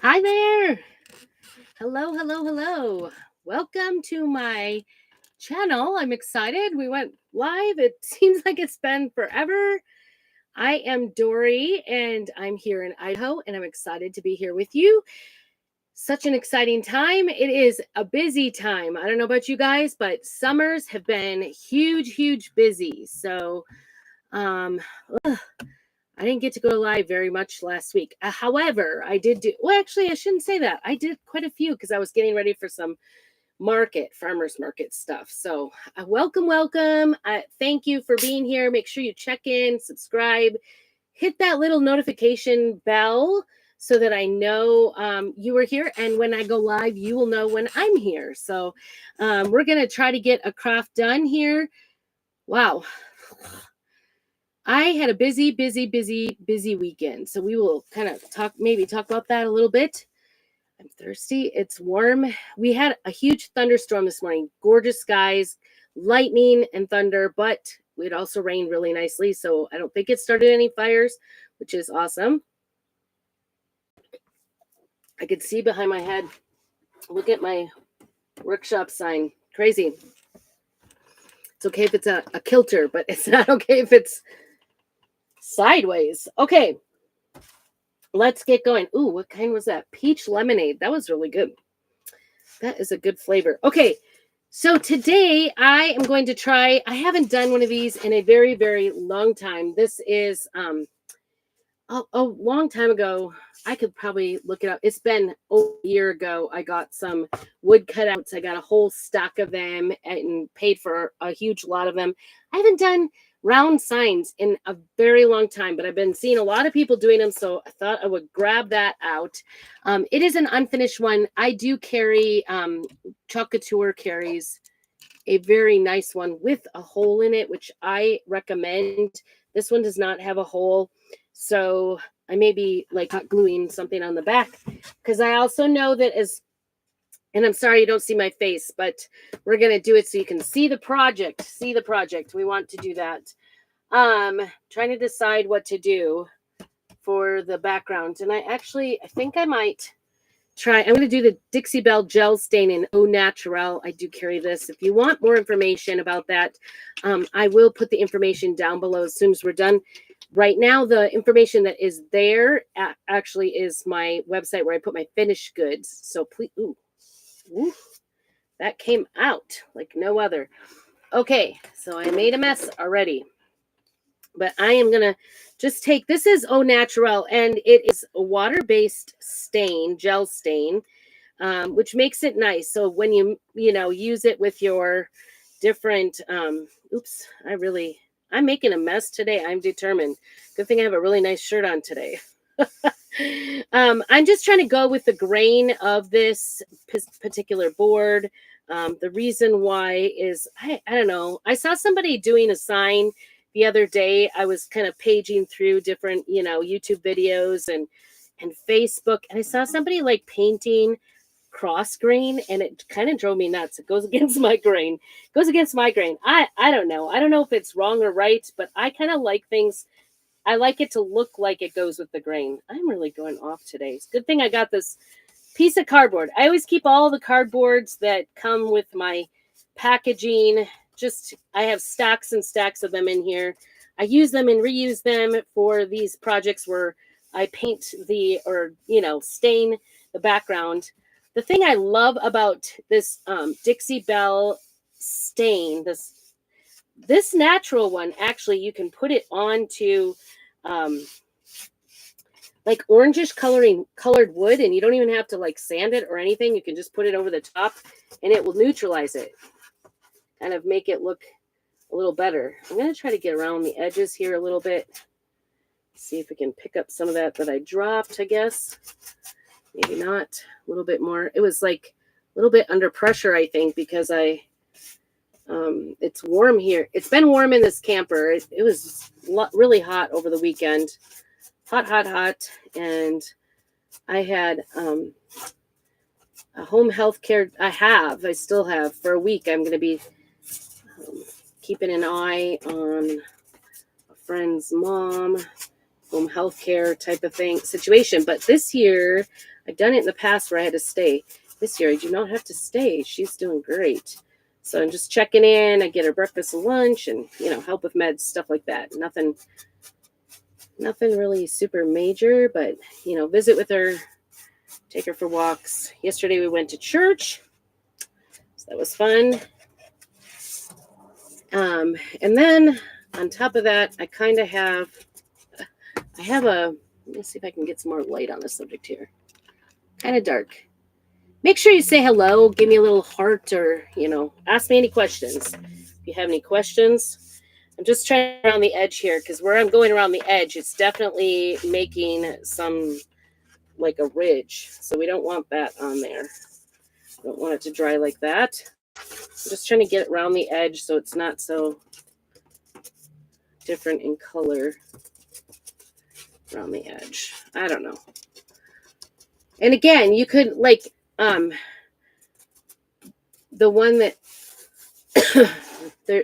Hi there. Hello, hello, hello. Welcome to my channel. I'm excited. We went live. It seems like it's been forever. I am Dory and I'm here in Idaho and I'm excited to be here with you. Such an exciting time. It is a busy time. I don't know about you guys, but summers have been huge busy. So, um, I didn't get to go live very much last week. However, I did do, well, actually, I shouldn't say that. I did quite a few because I was getting ready for some farmers market stuff. So, welcome. Thank you for being here. Make sure you check in, subscribe, hit that little notification bell so that I know you are here. And when I go live, you will know when I'm here. So, we're going to try to get a craft done here. Wow. I had a busy weekend. So we will kind of talk about that a little bit. I'm thirsty. It's warm. We had a huge thunderstorm this morning. Gorgeous skies, lightning and thunder, but it also rained really nicely. So I don't think it started any fires, which is awesome. I could see behind my head. Look at my workshop sign. Crazy. It's okay if it's a kilter, but it's not okay if it's sideways. Okay. Let's get going. Ooh, what kind was that? Peach lemonade. That was really good. That is a good flavor. Okay, so today I am going to try, I haven't done one of these in a very long time. This is a long time ago. I could probably look it up. It's been over a year ago. I got some wood cutouts. I got a whole stack of them and paid for a huge lot of them. I haven't done round signs in a very long time, but I've been seeing a lot of people doing them, so I thought I would grab that out. It is an unfinished one. I do carry Chocolatier carries a very nice one with a hole in it, which I recommend. This one does not have a hole, so I may be like hot gluing something on the back, because I also know that and I'm sorry you don't see my face, but we're going to do it so you can see the project. We want to do that. Trying to decide what to do for the background. And I think I might try. I'm going to do the Dixie Belle gel stain in Au Naturel. I do carry this. If you want more information about that, I will put the information down below as soon as we're done. Right now, the information that is there actually is my website where I put my finished goods. So please, ooh, that came out like no other. Okay, so I made a mess already. But I am going to just take, this is Au Naturel, and it is a water-based stain, gel stain, which makes it nice. So when you use it with your different, I'm making a mess today. I'm determined. Good thing I have a really nice shirt on today. I'm just trying to go with the grain of this particular board. The reason why is, I don't know. I saw somebody doing a sign the other day. I was kind of paging through different, YouTube videos and Facebook, and I saw somebody like painting cross grain, and it kind of drove me nuts. It goes against my grain. I don't know. I don't know if it's wrong or right, but I kind of like things. I like it to look like it goes with the grain. I'm really going off today. It's a good thing I got this piece of cardboard. I always keep all the cardboards that come with my packaging. I have stacks and stacks of them in here. I use them and reuse them for these projects where I paint stain the background. The thing I love about this Dixie Belle stain, this natural one, actually, you can put it onto like orangish colored wood, and you don't even have to like sand it or anything. You can just put it over the top and it will neutralize it, kind of make it look a little better. I'm going to try to get around the edges here a little bit. See if we can pick up some of that I dropped, I guess. Maybe not. A little bit more. It was like a little bit under pressure, I think, because it's warm here. It's been warm in this camper. It was really hot over the weekend. Hot. And I had a home health care. I still have for a week. I'm going to be keeping an eye on a friend's mom, home health care type of situation. But this year, I've done it in the past where I had to stay. This year I do not have to stay. She's doing great. So I'm just checking in. I get her breakfast and lunch and, help with meds, stuff like that. Nothing really super major, but, visit with her, take her for walks. Yesterday we went to church. So that was fun. And then on top of that, I have let me see if I can get some more light on the subject here. Kind of dark. Make sure you say hello, give me a little heart, or, ask me any questions. If you have any questions, I'm just trying around the edge here because where I'm going around the edge, it's definitely making some like a ridge. So we don't want that on there. Don't want it to dry like that. I'm just trying to get around the edge so it's not so different in color around the edge. I don't know. And again, you could the one that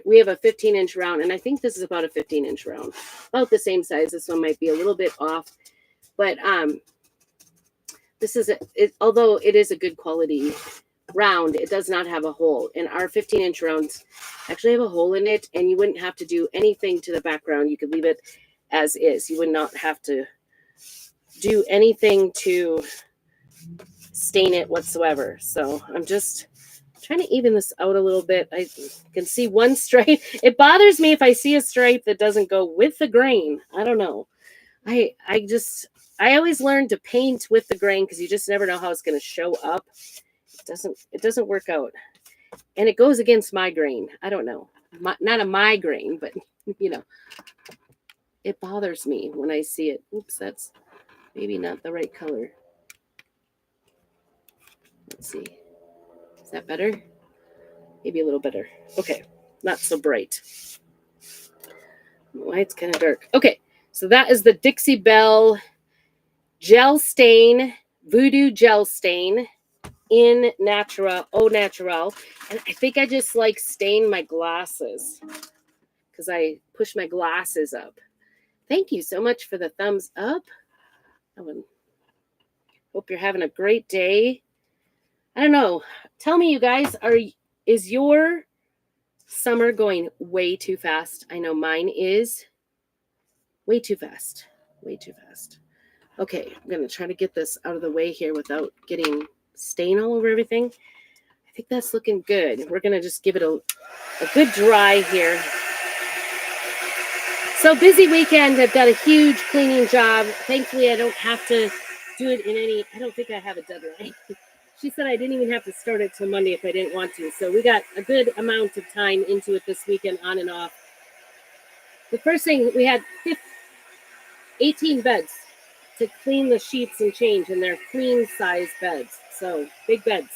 we have a 15-inch round, and I think this is about a 15-inch round, about the same size. This one might be a little bit off, but this is although it is a good quality round, it does not have a hole. And our 15-inch rounds actually have a hole in it, and you wouldn't have to do anything to the background. You could leave it as is. You would not have to do anything to stain it whatsoever. So I'm just trying to even this out a little bit. I can see one stripe. It bothers me if I see a stripe that doesn't go with the grain. I don't know. I always learn to paint with the grain because you just never know how it's going to show up. It doesn't work out. And it goes against my grain. I don't know. Not a migraine, but it bothers me when I see it. Oops, that's maybe not the right color. Let's see. Is that better? Maybe a little better. Okay. Not so bright. Why it's kind of dark. Okay. So that is the Dixie Belle gel stain, voodoo gel stain in Au Naturel. And I think I just stain my glasses because I push my glasses up. Thank you so much for the thumbs up. Hope you're having a great day. I don't know. Tell me, you guys, is your summer going way too fast? I know mine is way too fast. Way too fast. Okay, I'm going to try to get this out of the way here without getting stain all over everything. I think that's looking good. We're going to just give it a good dry here. So busy weekend. I've got a huge cleaning job. Thankfully, I don't have to do it I don't think I have a deadline. She said I didn't even have to start it till Monday if I didn't want to. So we got a good amount of time into it this weekend, on and off. The first thing, we had 18 beds to clean the sheets and change, and they're queen size beds. So big beds.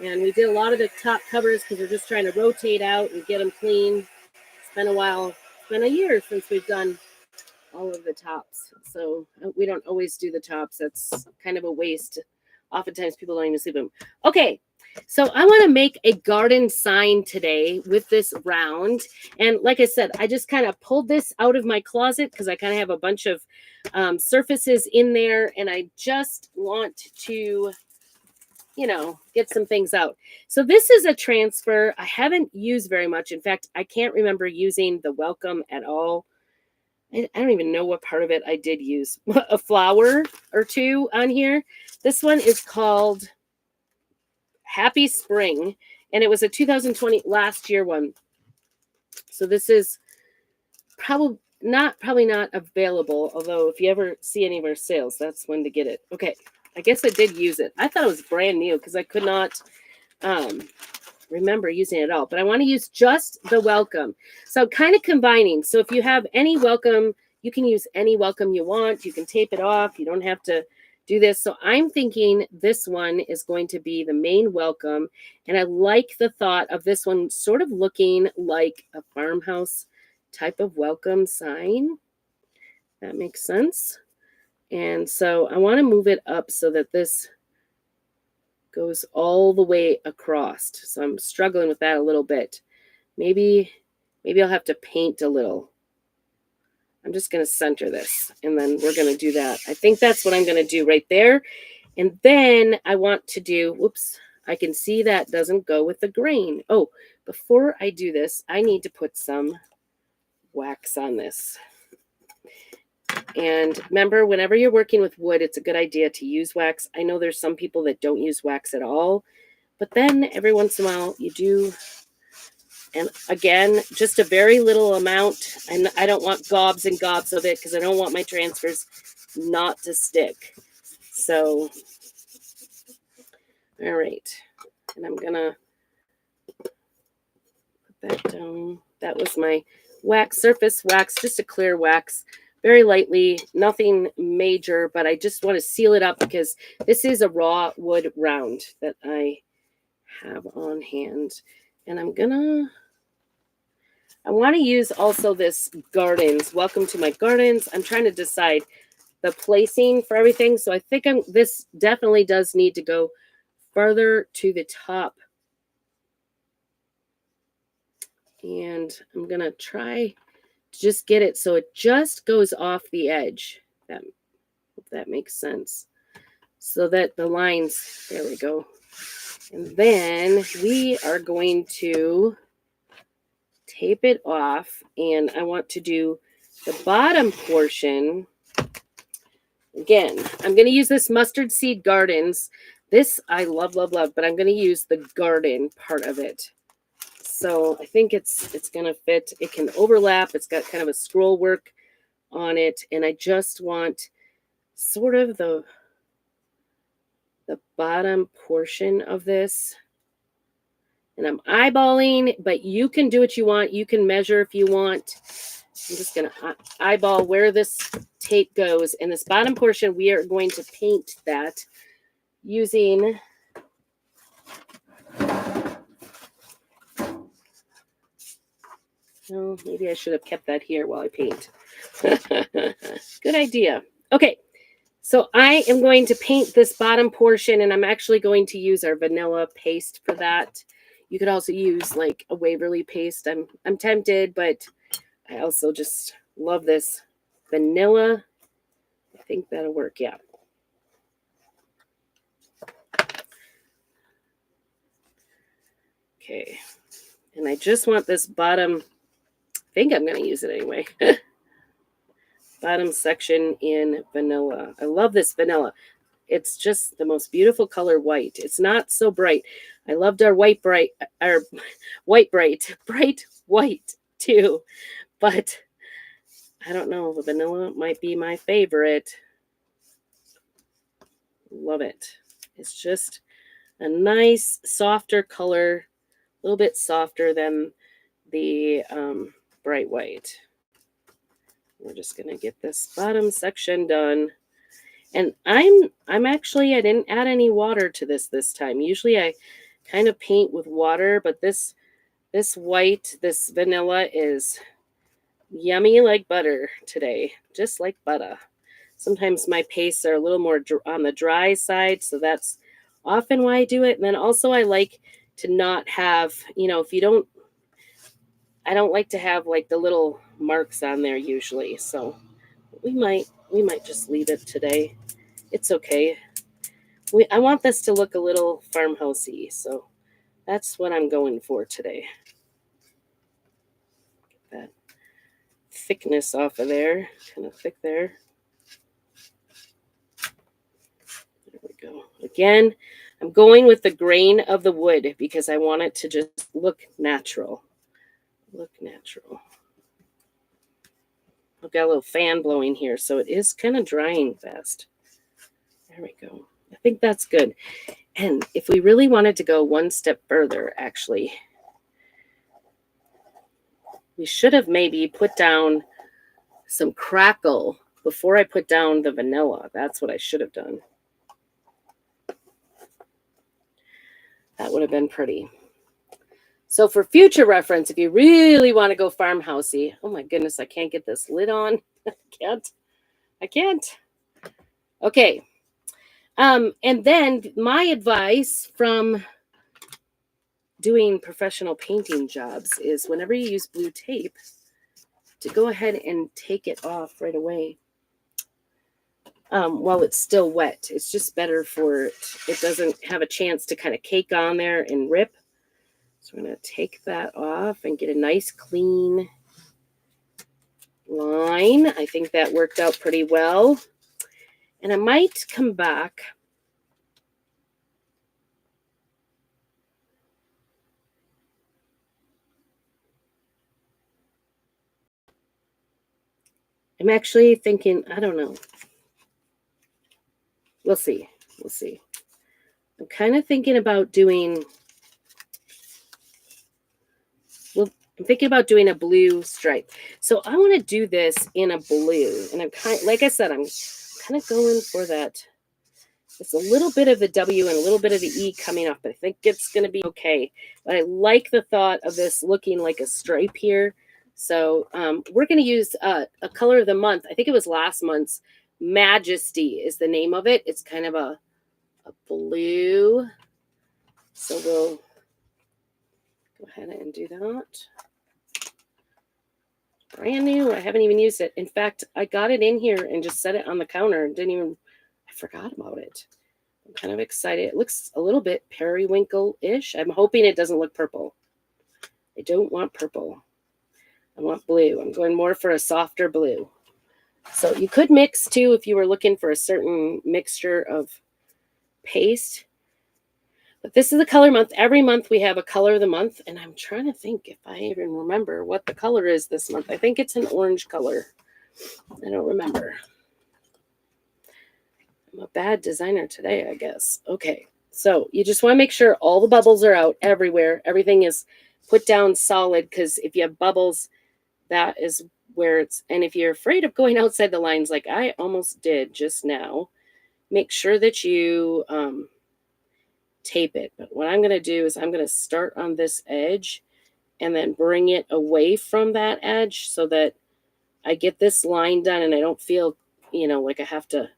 And we did a lot of the top covers because we're just trying to rotate out and get them clean. It's been a while. It's been a year since we've done all of the tops. So we don't always do the tops. That's kind of a waste. Oftentimes people don't even see them. Okay, so I want to make a garden sign today with this round. And like I said, I just kind of pulled this out of my closet because I kind of have a bunch of surfaces in there. And I just want to, get some things out. So this is a transfer I haven't used very much. In fact, I can't remember using the welcome at all. I don't even know what part of it I did use. A flower or two on here. This one is called Happy Spring, and it was a 2020 last year one. So this is probably not available, although if you ever see any of our sales, that's when to get it. Okay, I guess I did use it. I thought it was brand new because I could not remember using it at all, but I want to use just the welcome. So kind of combining. So if you have any welcome, you can use any welcome you want. You can tape it off. You don't have to do this. So I'm thinking this one is going to be the main welcome. And I like the thought of this one sort of looking like a farmhouse type of welcome sign. That makes sense. And so I want to move it up so that this goes all the way across. So I'm struggling with that a little bit. Maybe I'll have to paint a little. I'm just going to center this, and then we're going to do that. I think that's what I'm going to do right there. And then I want to do, whoops, I can see that doesn't go with the grain. Oh, before I do this, I need to put some wax on this. And remember, whenever you're working with wood, it's a good idea to use wax. I know there's some people that don't use wax at all, but then every once in a while you do. And again, just a very little amount. And I don't want gobs and gobs of it because I don't want my transfers not to stick. So, all right. And I'm going to put that down. That was my wax, surface wax, just a clear wax. Very lightly, nothing major, but I just want to seal it up because this is a raw wood round that I have on hand. And I want to use also this gardens. Welcome to my gardens. I'm trying to decide the placing for everything. So I think this definitely does need to go further to the top. And I'm going to try to just get it so it just goes off the edge. If that makes sense. So that the lines, there we go. And then we are going to tape it off, and I want to do the bottom portion. Again, I'm going to use this Mustard Seed Gardens. This I love, love, love, but I'm going to use the garden part of it. So I think it's going to fit. It can overlap. It's got kind of a scroll work on it, and I just want sort of the bottom portion of this. And I'm eyeballing, but you can do what you want. You can measure if you want. I'm just going to eyeball where this tape goes. And this bottom portion, we are going to paint that using oh, maybe I should have kept that here while I paint. Good idea. Okay, so I am going to paint this bottom portion, and I'm actually going to use our vanilla paste for that. You could also use like a Waverly paste. I'm tempted, but I also just love this vanilla. I think that'll work. Yeah. Okay. And I just want this bottom, I think I'm going to use it anyway. Bottom section in vanilla. I love this vanilla. It's just the most beautiful color, white. It's not so bright. I loved our bright white too. But I don't know. The vanilla might be my favorite. Love it. It's just a nice, softer color, a little bit softer than the bright white. We're just going to get this bottom section done. And I'm actually, I didn't add any water to this time. Usually I kind of paint with water, but this white, this vanilla is yummy like butter today, just like butter. Sometimes my pastes are a little more on the dry side, so that's often why I do it. And then also I like to not have, if you don't, I don't like to have like the little marks on there usually. So we might just leave it today. It's okay. I want this to look a little farmhousey, so that's what I'm going for today. Get that thickness off of there, kind of thick there. There we go. Again, I'm going with the grain of the wood because I want it to just look natural. Look natural. I've got a little fan blowing here, so it is kind of drying fast. There we go. I think that's good. And if we really wanted to go one step further, actually, we should have maybe put down some crackle before I put down the vanilla. That's what I should have done. That would have been pretty. So for future reference, if you really want to go farmhousey, oh my goodness, I can't get this lid on. I can't. Okay. And then my advice from doing professional painting jobs is whenever you use blue tape, to go ahead and take it off right away. while it's still wet. It's just better for it. It doesn't have a chance to kind of cake on there and rip. So I'm going to take that off and get a nice clean line. I think that worked out pretty well. And I might come back. I'm actually thinking, I don't know. We'll see. We'll see. I'm kind of thinking about doing, I'm thinking about doing a blue stripe. So I want to do this in a blue. And I'm kind of, like I said, I'm kind of going for that. It's a little bit of the W and a little bit of the E coming up. But I think it's going to be okay. But I like the thought of this looking like a stripe here. So we're going to use a color of the month. I think it was last month's. Majesty is the name of it. It's kind of a blue. So we'll go ahead and do that. Brand new. I haven't even used it. In fact, I got it in here and just set it on the counter and I forgot about it. I'm kind of excited. It looks a little bit periwinkle-ish. I'm hoping it doesn't look purple. I don't want purple. I want blue. I'm going more for a softer blue. So you could mix too if you were looking for a certain mixture of paste. But this is the color month. Every month we have a color of the month. And I'm trying to think if I even remember what the color is this month. I think it's an orange color. I don't remember. I'm a bad designer today, I guess. Okay. So you just want to make sure all the bubbles are out everywhere. Everything is put down solid, because if you have bubbles, that is where it's, and if you're afraid of going outside the lines like I almost did just now, make sure that you tape it. But what I'm going to do is I'm going to start on this edge and then bring it away from that edge so that I get this line done and I don't feel, like I have to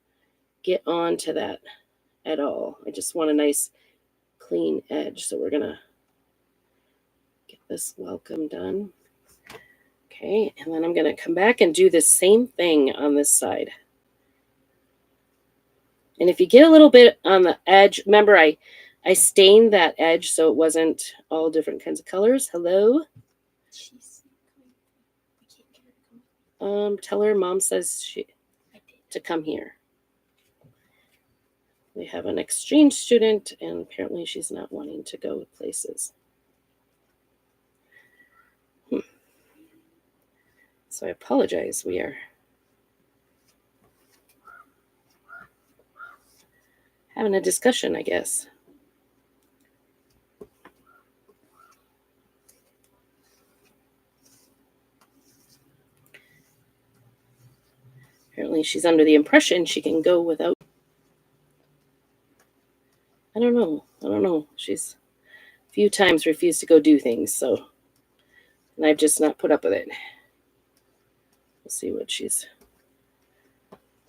get onto that at all. I just want a nice clean edge. So we're going to get this welcome done. Okay, and then I'm going to come back and do the same thing on this side. And if you get a little bit on the edge, remember I stained that edge so it wasn't all different kinds of colors. Hello? Tell her mom says to come here. We have an exchange student, and apparently she's not wanting to go places. So I apologize. We are having a discussion, I guess. Apparently she's under the impression she can go without. I don't know. She's a few times refused to go do things, and I've just not put up with it. We'll see what she's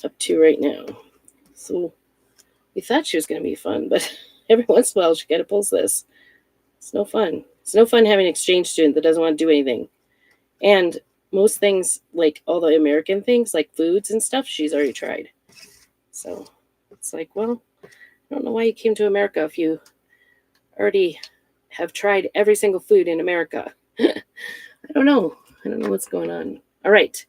up to right now. So we thought she was going to be fun, but every once in a while she kind of pulls this. It's no fun. It's no fun having an exchange student that doesn't want to do anything. And most things, like all the American things, like foods and stuff, she's already tried. So it's like, well, I don't know why you came to America if you already have tried every single food in America. I don't know what's going on. All right.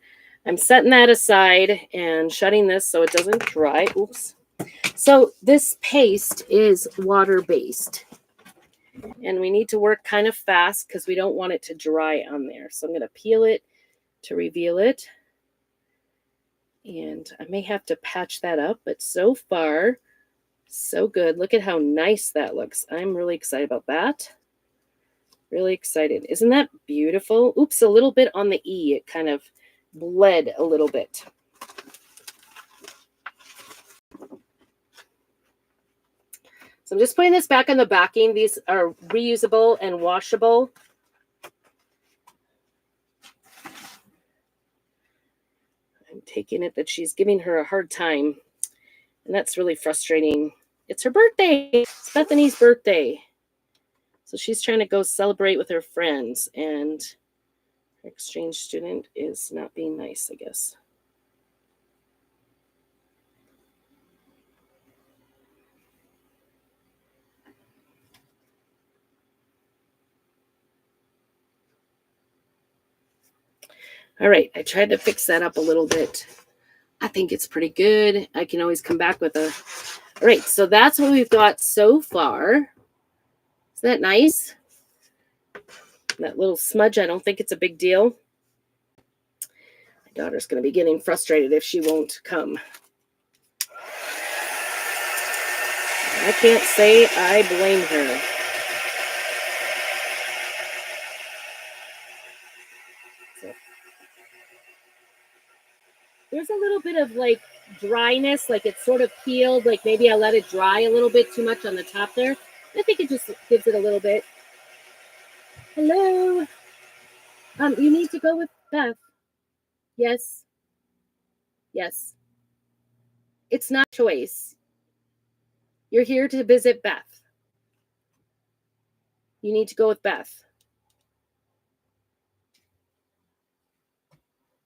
I'm setting that aside and shutting this so it doesn't dry. Oops. So this paste is water-based. And we need to work kind of fast because we don't want it to dry on there. So I'm going to peel it to reveal it. And I may have to patch that up, but so far, so good. Look at how nice that looks. I'm really excited about that. Really excited. Isn't that beautiful? Oops, a little bit on the E. It kind of bled a little bit. So I'm just putting this back on the backing. These are reusable and washable. I'm taking it that she's giving her a hard time. And that's really frustrating. It's her birthday. It's Bethany's birthday. So she's trying to go celebrate with her friends. And her exchange student is not being nice, I guess. All right, I tried to fix that up a little bit. I think it's pretty good. I can always come back with a... All right, so that's what we've got so far. Is that nice? That little smudge, I don't think it's a big deal. My daughter's going to be getting frustrated if she won't come. I can't say I blame her. So, there's a little bit of like dryness, like it's sort of peeled, like maybe I let it dry a little bit too much on the top there. I think it just gives it a little bit. Hello. You need to go with Beth. Yes. Yes. It's not choice. You're here to visit Beth. You need to go with Beth.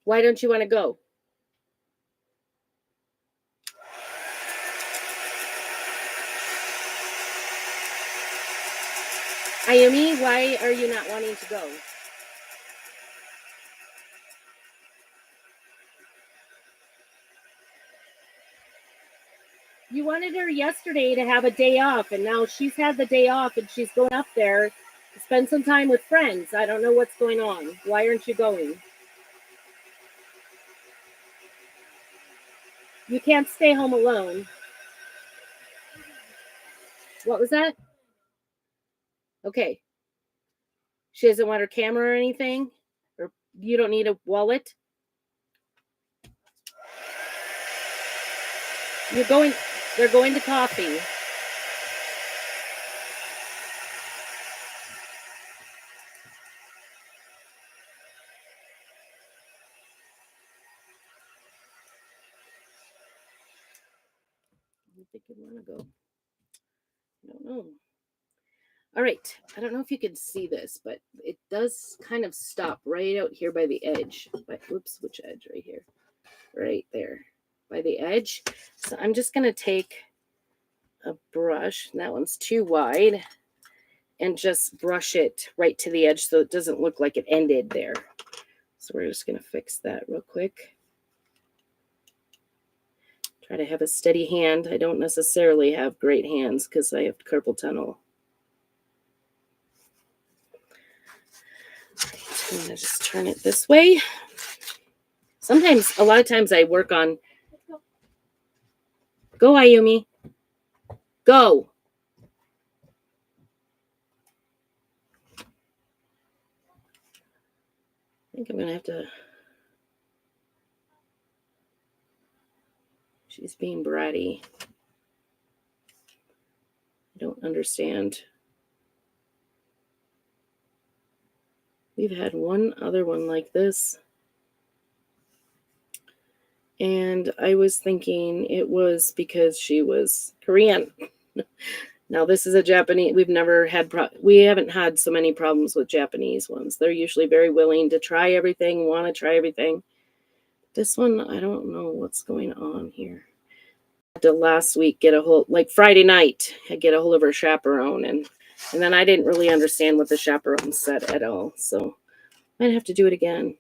Why don't you want to go? Ayumi, why are you not wanting to go? You wanted her yesterday to have a day off, and now she's had the day off, and she's going up there to spend some time with friends. I don't know what's going on. Why aren't you going? You can't stay home alone. What was that? Okay. She doesn't want her camera or anything? Or you don't need a wallet? They're going to coffee. I think you want to go. I don't know. All right. I don't know if you can see this, but it does kind of stop right out here by the edge. But whoops, which edge? Right here. Right there. By the edge. So I'm just going to take a brush. That one's too wide. And just brush it right to the edge so it doesn't look like it ended there. So we're just going to fix that real quick. Try to have a steady hand. I don't necessarily have great hands because I have carpal tunnel. I'm going to just turn it this way. Sometimes, a lot of times I work on... Go, Ayumi. Go. I think I'm going to have to... She's being bratty. I don't understand. We've had one other one like this. And I was thinking it was because she was Korean. Now this is a Japanese. We've never had, we haven't had so many problems with Japanese ones. They're usually very willing to try everything, want to try everything. This one, I don't know what's going on here. I had to last week get a hold, like Friday night, I get a hold of her chaperone. And then I didn't really understand what the chaperone said at all. So I might have to do it again.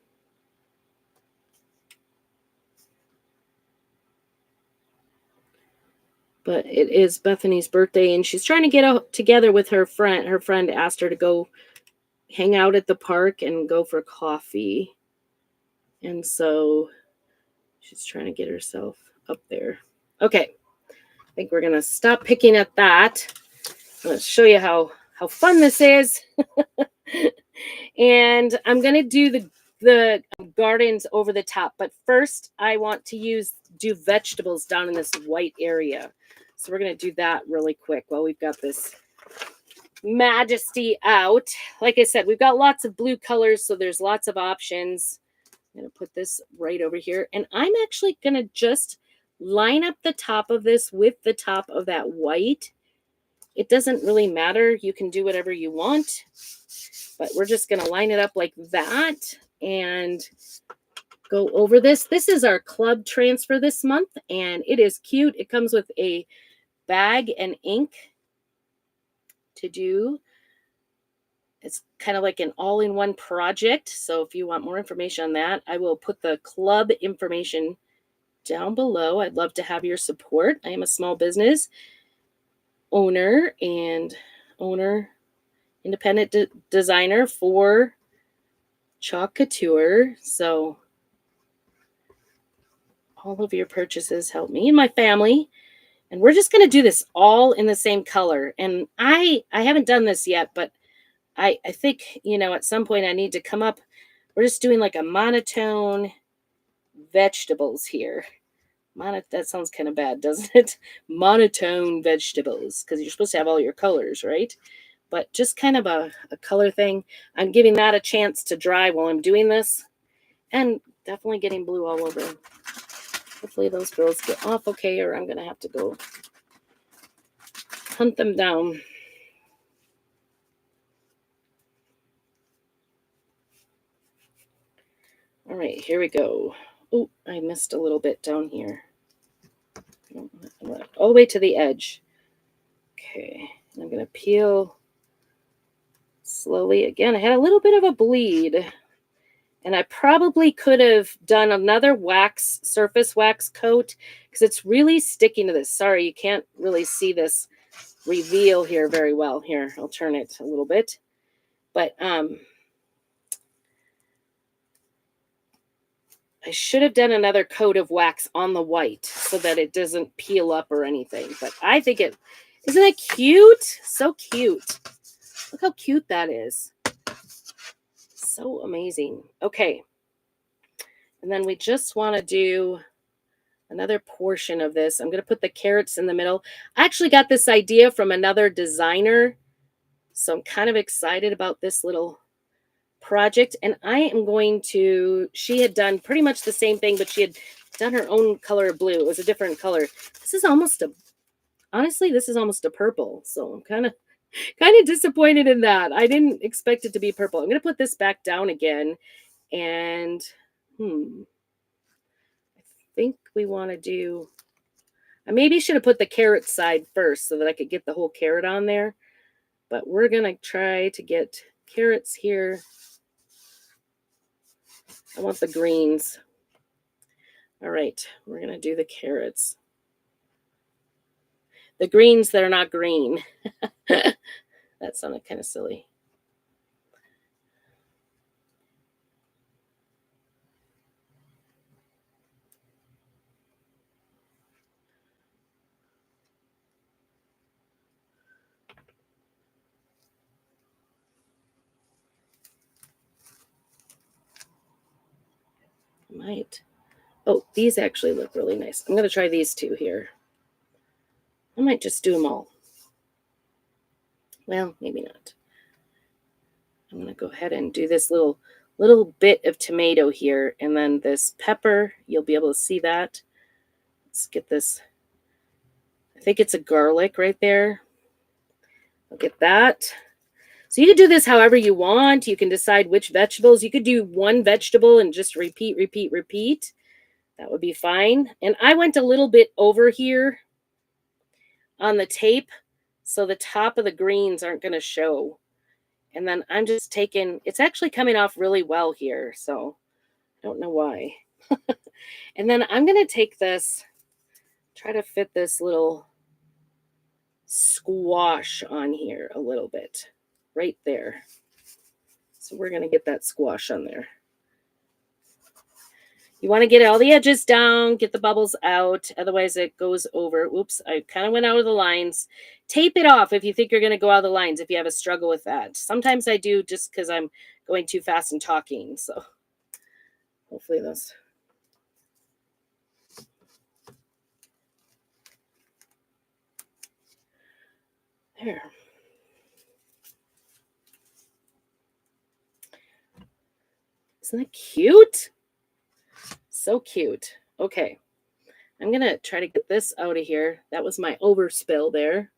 But it is Bethany's birthday, and she's trying to get together with her friend. Her friend asked her to go hang out at the park and go for coffee. And so she's trying to get herself up there. Okay. I think we're going to stop picking at that. Let's show you how fun this is. And I'm going to do the gardens over the top. But first, I want to do vegetables down in this white area. So we're going to do that really quick while we've got this majesty out. Like I said, we've got lots of blue colors, so there's lots of options. I'm going to put this right over here. And I'm actually going to just line up the top of this with the top of that white. It doesn't really matter. You can do whatever you want. But we're just going to line it up like that and go over this. This is our club transfer this month, and it is cute. It comes with a bag and ink to do It's kind of like an all-in-one project. So if you want more information on that, I will put the club information down below. I'd love to have your support. I am a small business owner and independent designer for Chalk Couture. So all of your purchases help me and my family. And we're just going to do this all in the same color. And I haven't done this yet, but I think, at some point I need to come up. We're just doing like a monotone vegetables here. That sounds kind of bad, doesn't it? Monotone vegetables, because you're supposed to have all your colors, right? But just kind of a color thing. I'm giving that a chance to dry while I'm doing this. And definitely getting blue all over. Hopefully those girls get off okay, or I'm going to have to go hunt them down. All right, here we go. Oh, I missed a little bit down here. All the way to the edge. Okay, I'm going to peel slowly. Again, I had a little bit of a bleed, and I probably could have done another surface wax coat, because it's really sticking to this. Sorry, you can't really see this reveal here very well. Here, I'll turn it a little bit. But I should have done another coat of wax on the white so that it doesn't peel up or anything. But I think isn't it cute? So cute. Look how cute that is. So amazing. Okay. And then we just want to do another portion of this. I'm going to put the carrots in the middle. I actually got this idea from another designer, so I'm kind of excited about this little project. And I am going to, she had done pretty much the same thing, but she had done her own color of blue. It was a different color. This is almost honestly, this is almost a purple. So I'm kind of disappointed in that. I didn't expect it to be purple. I'm going to put this back down again. And I think we want to do, I maybe should have put the carrot side first so that I could get the whole carrot on there. But we're going to try to get carrots here. I want the greens. All right, we're going to do the carrots. The greens that are not green. That sounded kind of silly. Might. Oh, these actually look really nice. I'm going to try these two here. I might just do them all. Well, maybe not. I'm going to go ahead and do this little bit of tomato here, and then this pepper. You'll be able to see that. Let's get this. I think it's a garlic right there. Look at that. So you can do this however you want. You can decide which vegetables. You could do one vegetable and just repeat. That would be fine. And I went a little bit over here on the tape, so the top of the greens aren't going to show. And then I'm just taking, it's actually coming off really well here, so I don't know why. And then I'm going to take this, try to fit this little squash on here a little bit, right there. So we're going to get that squash on there. You want to get all the edges down, get the bubbles out. Otherwise, it goes over. Oops, I kind of went out of the lines. Tape it off if you think you're going to go out of the lines, if you have a struggle with that. Sometimes I do just because I'm going too fast and talking. So hopefully this. There. Isn't that cute? So cute. Okay. I'm going to try to get this out of here. That was my overspill there.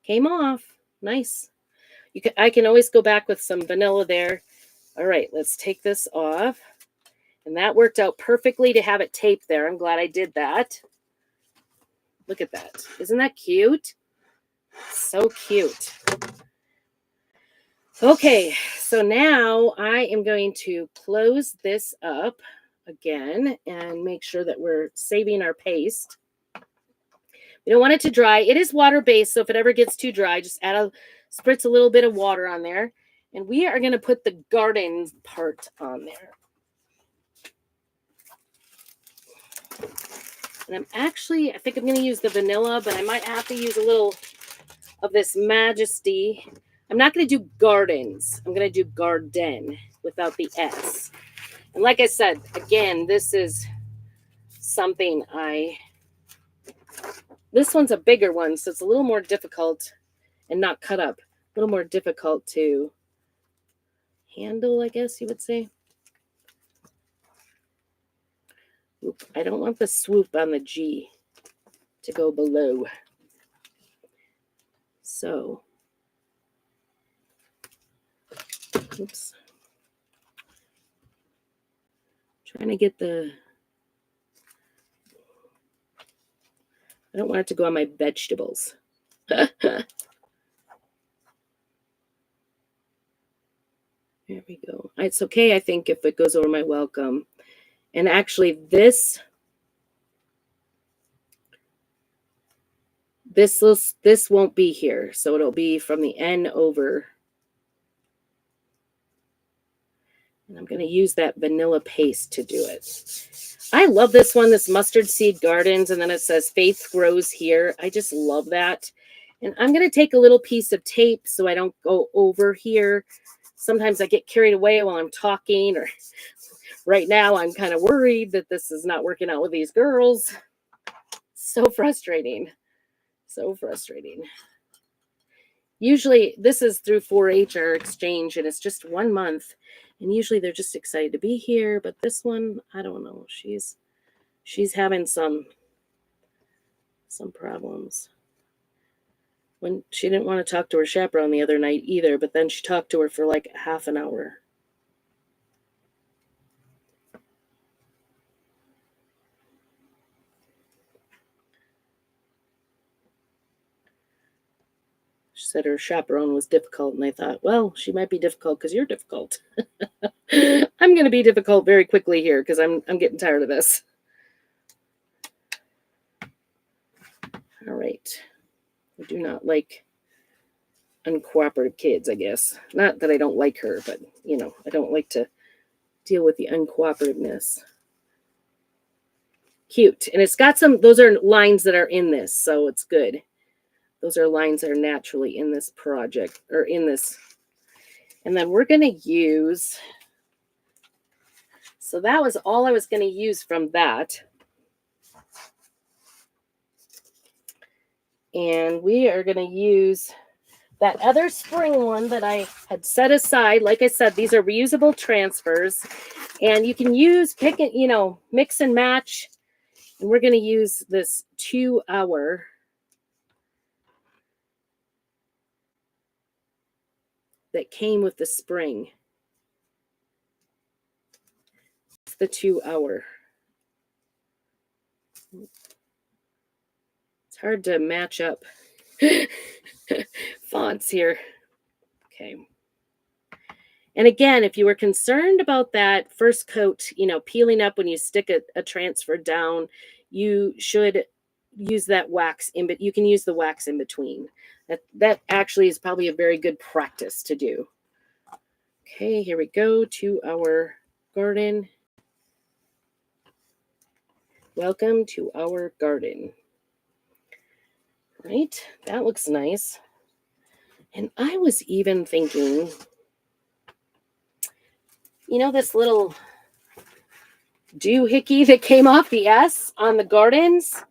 Came off. Nice. I can always go back with some vanilla there. All right, let's take this off. And that worked out perfectly to have it taped there. I'm glad I did that. Look at that. Isn't that cute? So cute. Okay, so now I am going to close this up again and make sure that we're saving our paste. We don't want it to dry. It is water-based, so if it ever gets too dry, just spritz a little bit of water on there. And we are going to put the garden part on there. And I think I'm going to use the vanilla, but I might have to use a little of this Majesty. I'm not going to do gardens. I'm going to do garden without the S. And like I said, again, this is something this one's a bigger one, so it's a little more difficult and not cut up. A little more difficult to handle, I guess you would say. Oop, I don't want the swoop on the G to go below. So, oops. Trying to get I don't want it to go on my vegetables. There we go. It's okay, I think, if it goes over my welcome. And actually, this won't be here. So it'll be from the N over. And I'm going to use that vanilla paste to do it. I love this one, this Mustard Seed Gardens. And then it says Faith Grows Here. I just love that. And I'm going to take a little piece of tape so I don't go over here. Sometimes I get carried away while I'm talking, or right now I'm kind of worried that this is not working out with these girls. So frustrating. So frustrating. Usually this is through 4-H or exchange, and it's just 1 month. And usually they're just excited to be here. But this one, I don't know. She's having some problems. When she didn't want to talk to her chaperone the other night either, but then she talked to her for like half an hour. She said her chaperone was difficult, and I thought, well, she might be difficult because you're difficult. I'm going to be difficult very quickly here because I'm getting tired of this. All right. I do not like uncooperative kids, I guess. Not that I don't like her, but, I don't like to deal with the uncooperativeness. Cute. And it's got those are lines that are in this, so it's good. Those are lines that are naturally in this project, or in this. And then we're going to use, so that was all I was going to use from that. And we are going to use that other spring one that I had set aside. Like I said, these are reusable transfers. And you can pick it, mix and match. And we're going to use this 2-hour. That came with the spring. It's the 2-hour. It's hard to match up fonts here. Okay. And again, if you were concerned about that first coat, peeling up when you stick a transfer down, you should use that wax but you can use the wax in between. That actually is probably a very good practice to do. Okay, here we go to our garden. Welcome to our garden. Right, that looks nice. And I was even thinking, this little doohickey that came off the S on the gardens.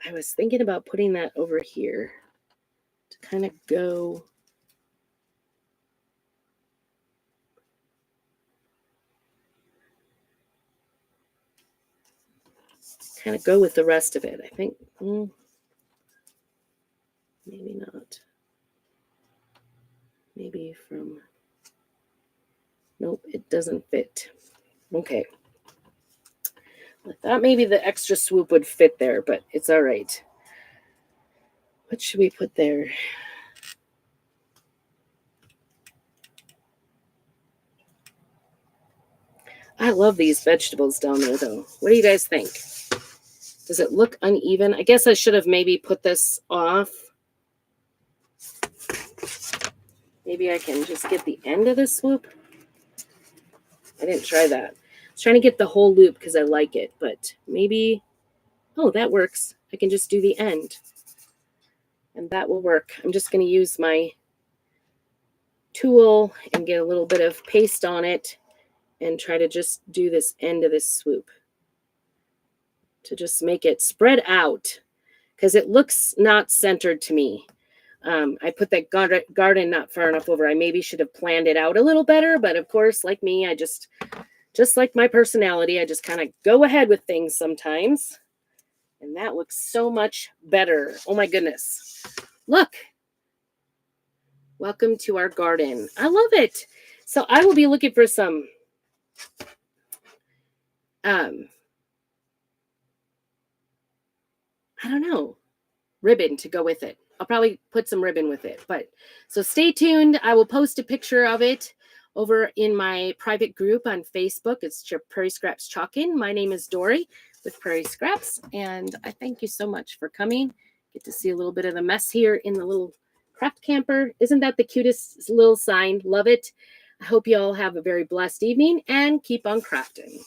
I was thinking about putting that over here to kind of go. Kind of go with the rest of it, I think. Maybe not. Maybe from. Nope, it doesn't fit. Okay. I thought maybe the extra swoop would fit there, but it's all right. What should we put there? I love these vegetables down there, though. What do you guys think? Does it look uneven? I guess I should have maybe put this off. Maybe I can just get the end of the swoop. I didn't try that. I was trying to get the whole loop because I like it, but maybe, oh, that works. I can just do the end, and that will work. I'm just going to use my tool and get a little bit of paste on it and try to just do this end of this swoop to just make it spread out because it looks not centered to me. I put that garden not far enough over. I maybe should have planned it out a little better, but of course, like me, I just like my personality, I just kind of go ahead with things sometimes. And that looks so much better. Oh my goodness. Look. Welcome to our garden. I love it. So I will be looking for some I don't know, ribbon to go with it. I'll probably put some ribbon with it. But so stay tuned. I will post a picture of it over in my private group on Facebook. It's Prairie Scraps Chalkin'. My name is Dory with Prairie Scraps, and I thank you so much for coming. Get to see a little bit of the mess here in the little craft camper. Isn't that the cutest little sign? Love it. I hope you all have a very blessed evening and keep on crafting.